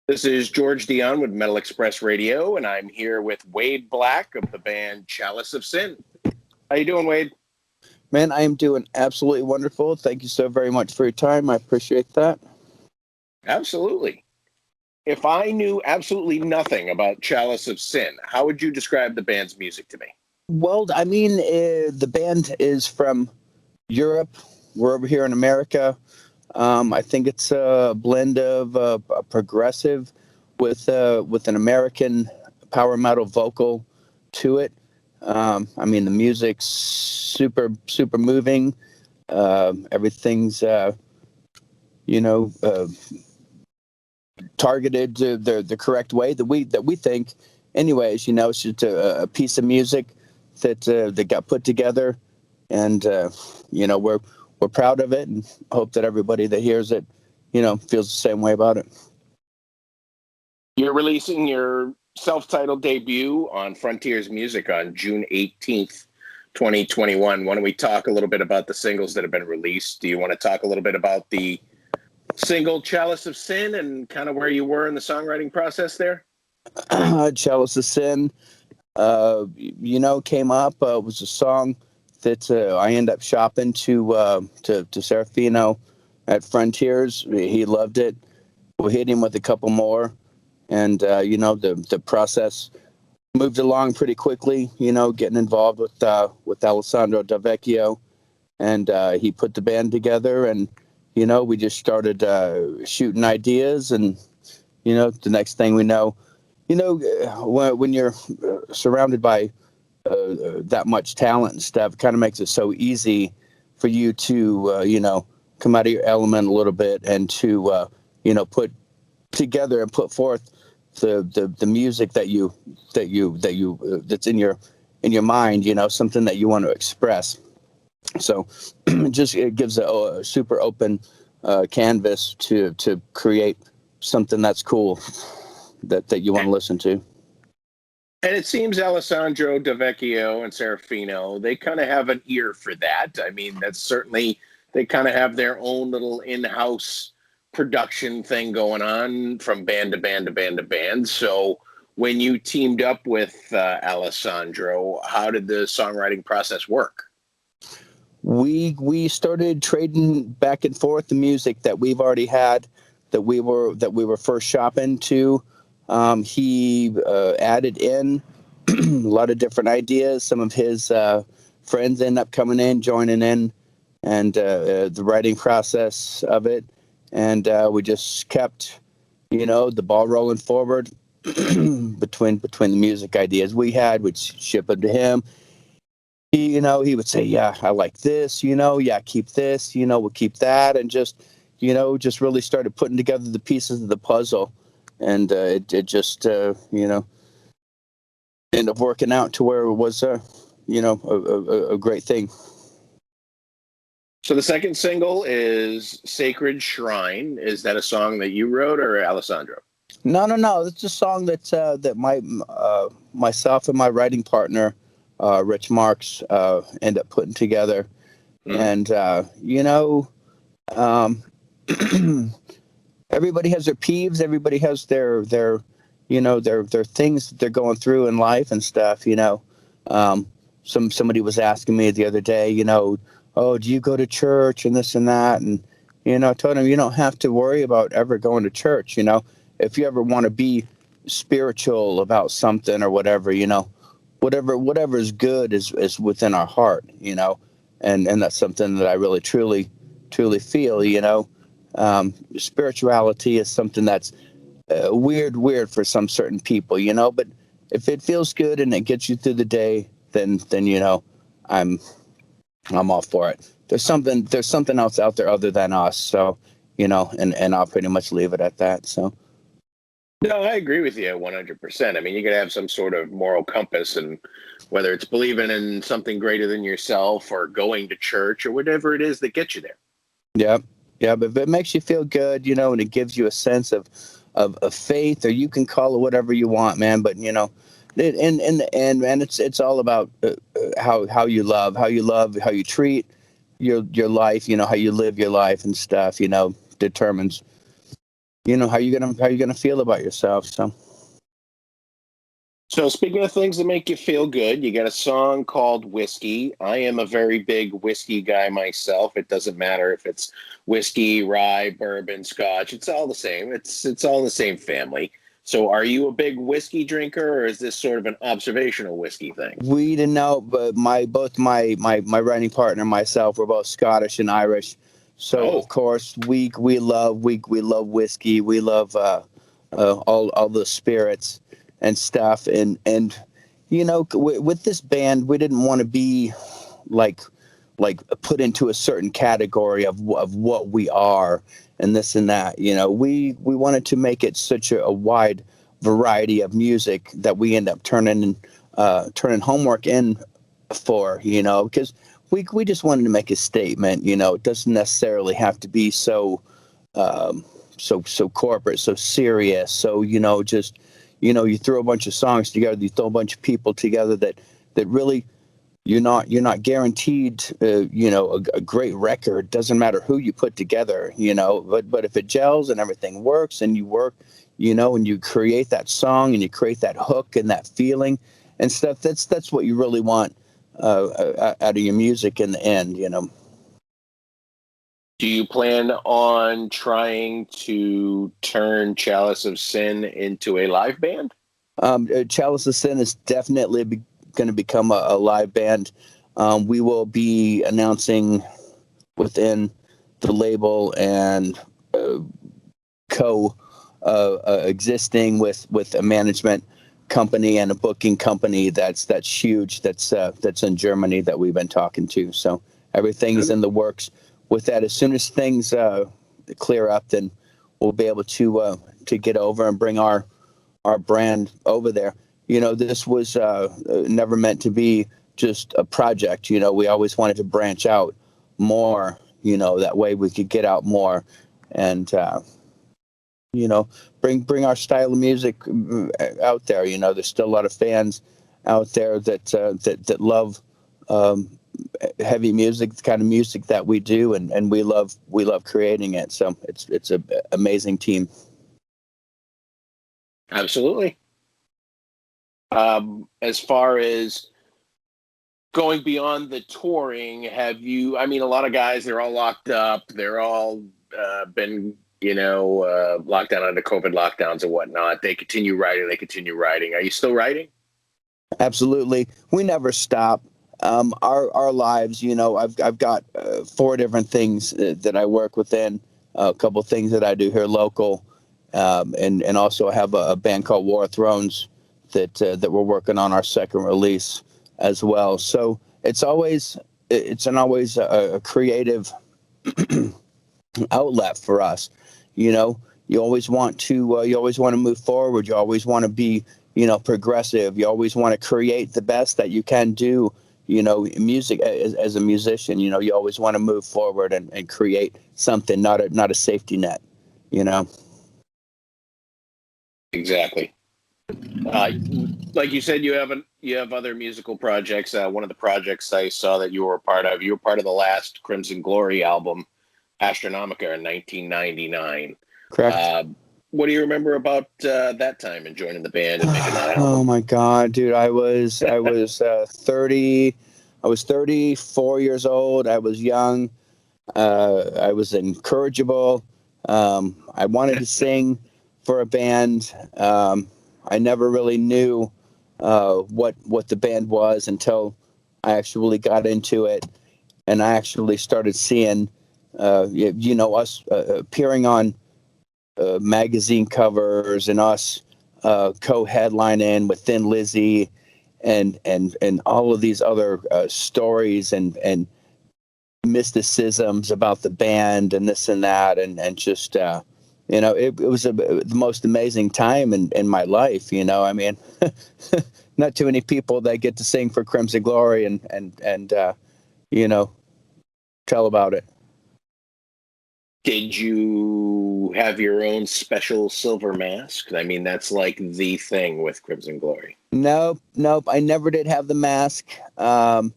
This is George Dionne with Metal Express Radio, and I'm here with Wade Black of the band Chalice of Sin. How you doing, Wade? Man, I am doing absolutely wonderful. Thank you so very much for your time. I appreciate that. Absolutely. If I knew absolutely nothing about Chalice of Sin, how would you describe the band's music to me? Well, I mean, the band is from Europe. We're over here in America. I think it's a blend of a progressive with an American power metal vocal to it. I mean, the music's super moving. Everything's targeted to the correct way that we think. Anyways, it's just a piece of music that got put together, and we're proud of it and hope that everybody that hears it, feels the same way about it. You're releasing your self-titled debut on Frontiers Music on June 18th, 2021. Why don't we talk a little bit about the singles that have been released? Do you want to talk a little bit about the single Chalice of Sin and kind of where you were in the songwriting process there? Chalice of Sin, came up. Was a song that I ended up shopping to Serafino at Frontiers. He loved it. We hit him with a couple more, and the process moved along pretty quickly. Getting involved with Alessandro Del Vecchio, and he put the band together, and we just started shooting ideas, and the next thing we know, when you're surrounded by that much talent and stuff, it kind of makes it so easy for you to come out of your element a little bit and to put together and put forth the music that's in your mind, something that you want to express. So it gives a super open canvas to create something that's cool that you want to listen to. And it seems Alessandro Del Vecchio and Serafino, they kind of have an ear for that. I mean, that's certainly, they kind of have their own little in-house production thing going on from band to band to band to band. So when you teamed up with Alessandro, how did the songwriting process work? We started trading back and forth the music that we've already had, that we were first shopping to. He added in a lot of different ideas. Some of his friends end up coming in, joining in, and the writing process of it. And we just kept, the ball rolling forward between the music ideas we had. We'd ship them to him. He would say, yeah, I like this, yeah, keep this, we'll keep that. And just really started putting together the pieces of the puzzle. And it just, ended up working out to where it was, a great thing. So the second single is Sacred Shrine. Is that a song that you wrote or Alessandro? No. It's a song that myself and my writing partner, Rich Marks, end up putting together. And, everybody has their peeves. Everybody has their things that they're going through in life and stuff. Somebody was asking me the other day, oh, do you go to church and this and that? And, I told him, you don't have to worry about ever going to church. If you ever want to be spiritual about something or whatever, whatever is good is within our heart, and that's something that I really truly feel. Spirituality is something that's weird for some certain people, but if it feels good and it gets you through the day, then I'm all for it. There's something else out there other than us. So, and I'll pretty much leave it at that. So. No, I agree with you 100%. I mean, you got to have some sort of moral compass, and whether it's believing in something greater than yourself or going to church or whatever it is that gets you there. Yeah, but if it makes you feel good, and it gives you a sense of faith, or you can call it whatever you want, man. But in the end, man, it's all about how you love, how you treat your life, how you live your life and stuff, determines how you gonna feel about yourself. So speaking of things that make you feel good, you got a song called Whiskey. I am a very big whiskey guy myself. It doesn't matter if it's whiskey, rye, bourbon, scotch. It's all the same. It's all the same family. So are you a big whiskey drinker, or is this sort of an observational whiskey thing? We didn't know, but both my writing partner and myself, we're both Scottish and Irish. So Oh, of course we love whiskey. We love all the spirits and stuff. And with this band, we didn't want to be like put into a certain category of what we are and this and that. We wanted to make it such a wide variety of music that we end up turning homework in for, because we just wanted to make a statement. It doesn't necessarily have to be so so corporate, so serious. So just you throw a bunch of songs together, you throw a bunch of people together that really you're not guaranteed a great record. Doesn't matter who you put together, but if it gels and everything works and you work, and you create that song and you create that hook and that feeling and stuff, that's what you really want out of your music in the end. do you plan on trying to turn Chalice of Sin into a live band? Chalice of Sin is definitely going to become a live band. We will be announcing within the label and existing with a management company and a booking company that's huge, that's in Germany, that we've been talking to. So everything's in the works with that. As soon as things clear up, then we'll be able to get over and bring our brand over there. This was never meant to be just a project. We always wanted to branch out more, that way we could get out more and bring our style of music out there. There's still a lot of fans out there that love heavy music, the kind of music that we do, and we love creating it. So it's an amazing team. Absolutely. As far as going beyond the touring, I mean, a lot of guys, they're all locked up. They're all been, locked down under COVID lockdowns and whatnot. They continue writing. Are you still writing? Absolutely. We never stop. Our lives, I've got 4 different things that I work within, a couple of things that I do here local. And also I have a band called War of Thrones that we're working on our second release as well. So it's always a creative outlet for us. You always want to move forward. You always want to be, progressive. You always want to create the best that you can do. Music as a musician, you always want to move forward and create something, not a safety net. Exactly. Like you said, you have other musical projects. One of the projects I saw that you were part of the last Crimson Glory album, Astronomica, in 1999. Correct. What do you remember about that time and joining the band and making that album? Oh my God, dude! I was 30. I was 34 years old. I was young. I was incorrigible. I wanted to sing for a band. I never really knew what the band was until I actually got into it, and I actually started seeing, us appearing on magazine covers and us co-headlining with Thin Lizzy and all of these other stories and mysticisms about the band and this and that and just it was the most amazing time in my life. I mean, not too many people that get to sing for Crimson Glory and tell about it. Did you have your own special silver mask? I mean, that's like the thing with Crimson Glory. Nope. I never did have the mask. Ben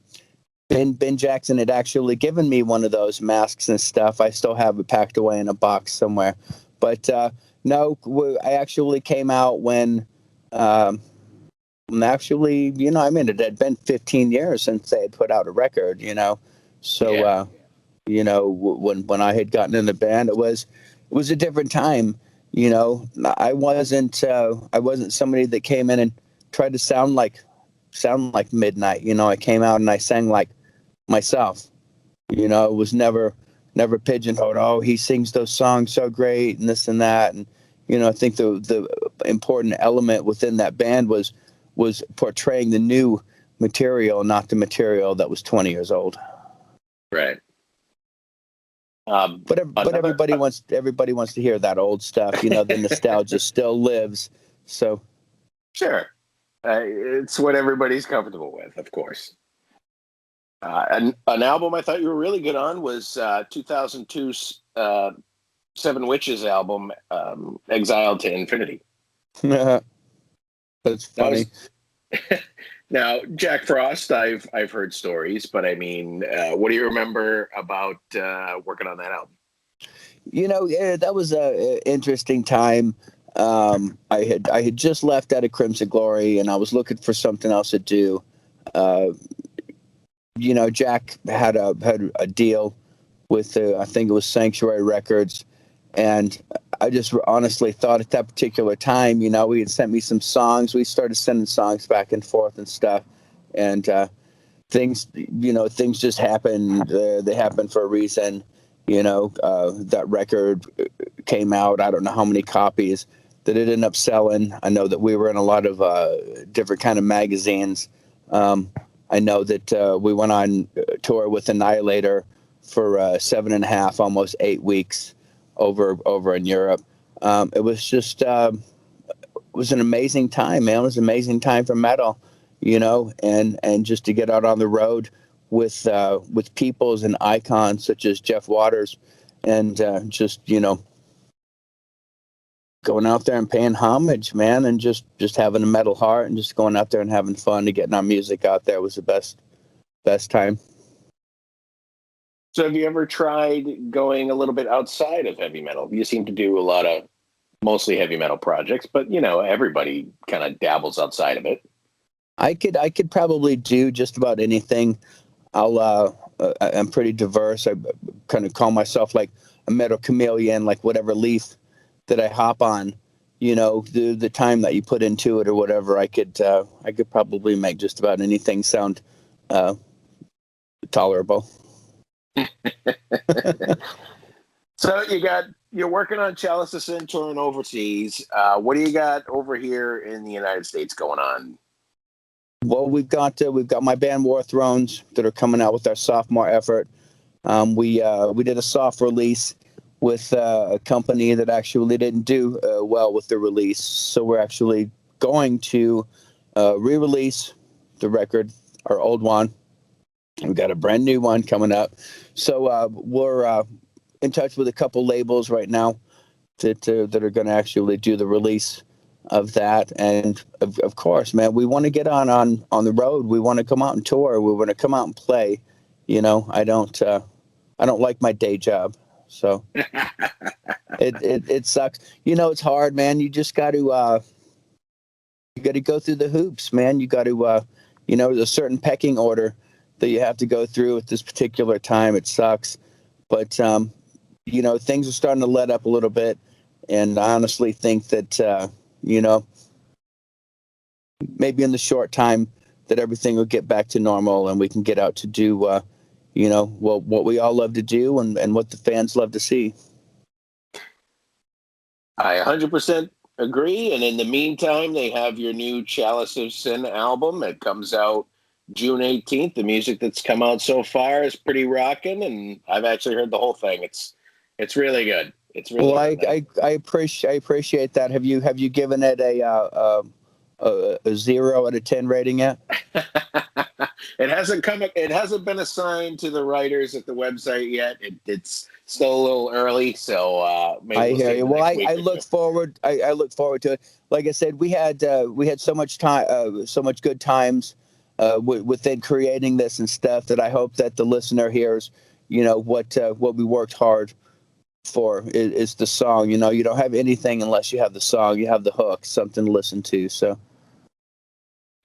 Jackson had actually given me one of those masks and stuff. I still have it packed away in a box somewhere. But no, I actually came out when actually, I mean, it had been 15 years since they had put out a record, so Yeah. when I had gotten in the band, it was a different time. I wasn't somebody that came in and tried to sound like Midnight. I came out and I sang like myself. It was never pigeonholed. Oh, he sings those songs so great and this and that. And I think the important element within that band was portraying the new material, not the material that was 20 years old. Right. But everybody wants to hear that old stuff. The nostalgia still lives. So Sure. It's what everybody's comfortable with, of course. An album I thought you were really good on was 2002's Seven Witches album, Exiled to Infinity. that's funny. Now, Jack Frost, I've heard stories, but I mean, what do you remember about working on that album? That was a interesting time. I had just left out of Crimson Glory, and I was looking for something else to do. Jack had a deal with I think it was Sanctuary Records, and I just honestly thought at that particular time, he had sent me some songs. We started sending songs back and forth and stuff, and things just happen. They happen for a reason. That record came out. I don't know how many copies that it ended up selling. I know that we were in a lot of different kind of magazines. I know that we went on tour with Annihilator for 7.5, almost 8 weeks over in Europe. It was just it was an amazing time, man. It was an amazing time for metal, and just to get out on the road with peoples and icons such as Jeff Waters, and just going out there and paying homage, man, and just having a metal heart and just going out there and having fun and getting our music out there was the best time. So have you ever tried going a little bit outside of heavy metal? You seem to do a lot of mostly heavy metal projects, but everybody kind of dabbles outside of it. I could probably do just about anything. I'm pretty diverse. I kind of call myself like a metal chameleon, like whatever leaf that I hop on, the time that you put into it or whatever, I could probably make just about anything sound tolerable. So you're working on Chalice of Sin touring overseas. What do you got over here in the United States going on? Well, we've got my band War Thrones that are coming out with our sophomore effort. We did a soft release with a company that actually didn't do well with the release. So we're actually going to re-release the record, our old one. We've got a brand new one coming up. So we're in touch with a couple labels right now that are going to actually do the release of that. And of course, man, we want to get on the road. We want to come out and tour. We want to come out and play. I don't like my day job. So it sucks. It's hard, man. You just got to go through the hoops, man. You got to there's a certain pecking order that you have to go through at this particular time. It sucks, but things are starting to let up a little bit, and I honestly think that maybe in the short time that everything will get back to normal and we can get out to do what we all love to do and what the fans love to see. I 100% agree. And in the meantime, they have your new Chalice of Sin album. It comes out June 18th. The music that's come out so far is pretty rocking, and I've actually heard the whole thing. It's really good. It's really good. I appreciate that. Have you given it a 0 out of 10 rating yet? It hasn't been assigned to the writers at the website yet. It's still a little early, so maybe I hear you. Well, I look forward. I look forward to it. Like I said, we had so much time, so much good times within creating this and stuff that I hope that the listener hears. What we worked hard for is the song. You know, you don't have anything unless you have the song, you have the hook, something to listen to. So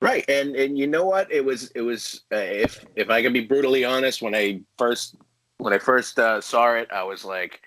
Right, and you know what? It was if I can be brutally honest, when I first saw it, I was like,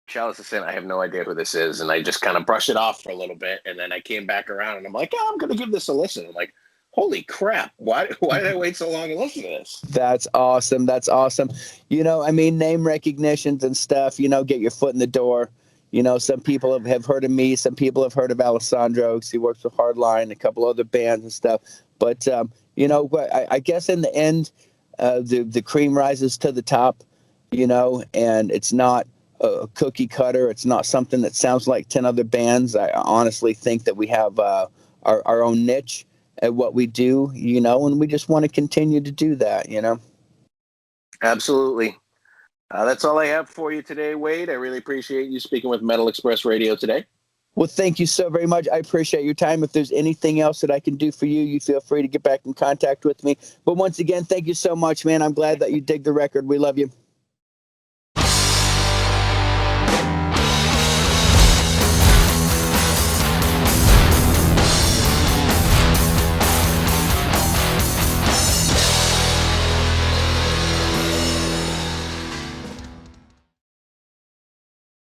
Chalice of Sin, I have no idea who this is, and I just kind of brushed it off for a little bit, and then I came back around, and I'm like, I'm going to give this a listen. I'm like, holy crap! Why did I wait so long to listen to this? that's awesome. That's awesome. You know, I mean, name recognitions and stuff, you know, get your foot in the door. You know, some people have heard of me. Some people have heard of Alessandro because he works with Hardline, a couple other bands and stuff. But, you know, I guess in the end, the cream rises to the top, you know, and it's not a cookie cutter. It's not something that sounds like 10 other bands. I honestly think that we have our own niche at what we do, you know, and we just want to continue to do that, you know. Absolutely. That's all I have for you today, Wade. I really appreciate you speaking with Metal Express Radio today. Well, thank you so very much. I appreciate your time. If there's anything else that I can do for you, you feel free to get back in contact with me. But once again, thank you so much, man. I'm glad that you dig the record. We love you.